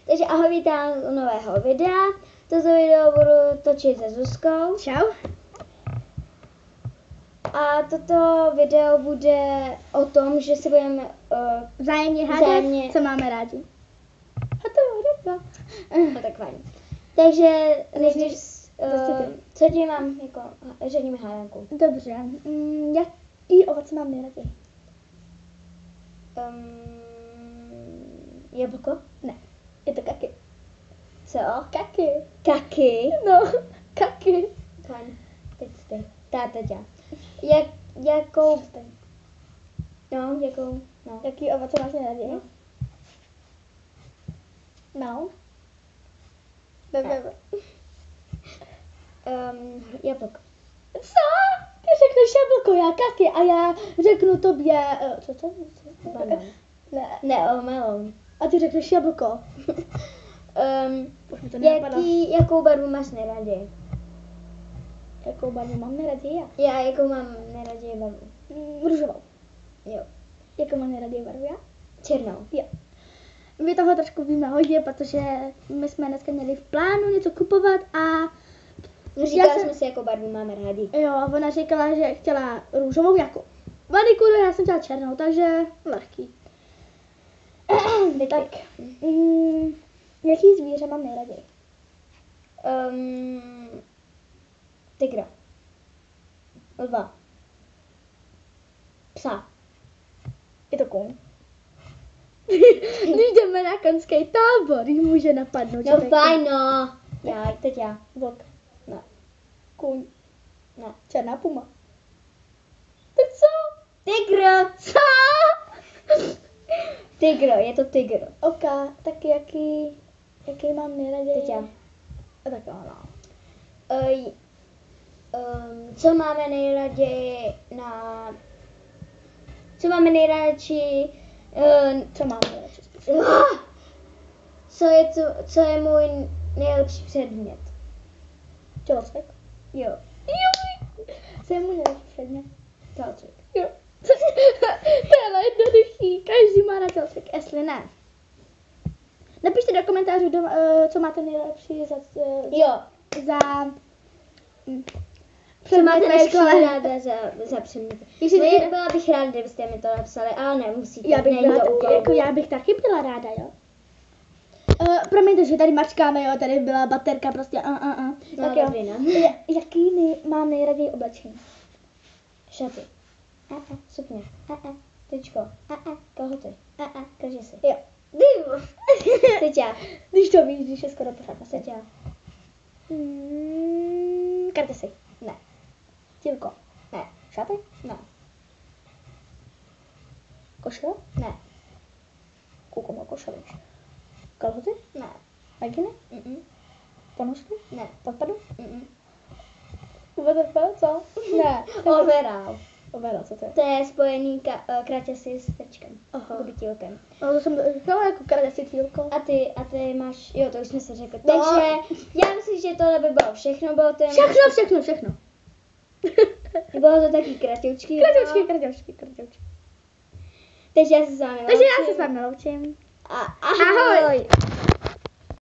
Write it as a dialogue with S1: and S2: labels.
S1: Takže ahoj, vítám u nového videa. Toto video budu točit se Zuzkou.
S2: Čau.
S1: A toto video bude o tom, že se budeme
S2: Vzájemně hádat, co máme rádi. Hotovo.
S1: No tak fajn. Takže než co ti mám jako, řekni mi hádanku.
S2: Dobře. Jaký ovoce mám nejraději?
S1: Jablko?
S2: Ne. Je to kaky.
S1: Co?
S2: Kaky.
S1: Kaky?
S2: No, kaky.
S1: Fajn. Teď ty. Táta. Jakou? No, jakou? No.
S2: Jaký ovoce máš nejraději? No.
S1: Jablko.
S2: Co? Ty řekneš jablko, já kaky a já řeknu tobě, co?
S1: Banán.
S2: Ne,
S1: melon.
S2: a ty řekneš jablko. Už mi to nenapadlo.
S1: Jakou barvu máš nejraději?
S2: Jakou barvu mám nejraději já?
S1: Já jakou mám nejraději barvu?
S2: Růžovou.
S1: Jo.
S2: Jakou mám nejraději barvu já?
S1: Černou.
S2: Jo. My toho trošku víme hodně, protože my jsme dneska měli v plánu něco kupovat a
S1: Říkali jsme si, jakou barvu máme rádi.
S2: jo, ona říkala, že chtěla růžovou jako manikuru, já jsem chtěla černou, takže lehký. Tak, jaký zvíře mám nejraději?
S1: Tygra. Lva. Psa.
S2: Je to kůň. Když jdeme na konský tábor, jí může napadnout.
S1: No fajn, no. Teď já.
S2: Vlk.
S1: Ne.
S2: Kůň.
S1: Ne.
S2: Černá puma. Tak co?
S1: Tygr.
S2: Co?
S1: Tygr, je to tygr.
S2: Ok, tak jaký mám nejraději?
S1: Teď já.
S2: A tak ano.
S1: Co máme nejraději co máme nejradši
S2: Co mám nejradši?
S1: Co je můj nejlepší předmět?
S2: Tělocvik.
S1: Jo.
S2: Co je můj nejlepší předmět?
S1: Tělocvik.
S2: Jo. To je ale jednoduchý, každý má na tělocvik, jestli ne. Napište do komentářů, co máte nejlepší za
S1: Co máte
S2: předmět ve
S1: nejlepší
S2: škole.
S1: ráda za předměty? Byla bych ráda, kdybyste mi to napsali, ale nemusíte.
S2: Já bych taky byla ráda, jo. Promiňte, že tady mačkáme, jo, tady byla baterka prostě,
S1: No,
S2: tak jo.
S1: dobrý, no.
S2: Jaký mám nejraději oblečení?
S1: Šaty. Sukně. Tričko. Kalhoty. Kažisy.
S2: Jo.
S1: Teď já.
S2: Když to víš, když je skoro pořád na
S1: Teď
S2: světě.
S1: já.
S2: Kartesy.
S1: Ne.
S2: Tílko.
S1: Ne.
S2: Šaty.
S1: Ne.
S2: Košile.
S1: Ne.
S2: Koukám na košile. Kalhoty.
S1: Ne.
S2: Leginy. Ponožky.
S1: Ne.
S2: Podpadu. Co? Ne.
S1: Overall.
S2: Overall, co to je?
S1: To je spojený kraťasy s tričkem.
S2: Aha.
S1: Kubitýlkem.
S2: No to jsem říkala jako kartesy tílko.
S1: A ty máš, jo, to už jsme se řekli.
S2: No.
S1: Takže já myslím, že tohle by bylo všechno. Bylo to
S2: Všechno.
S1: Bylo to taky kratoučky.
S2: Kratoučky.
S1: Takže já se s vámi
S2: Takže já se s vámi loučím.
S1: Ahoj.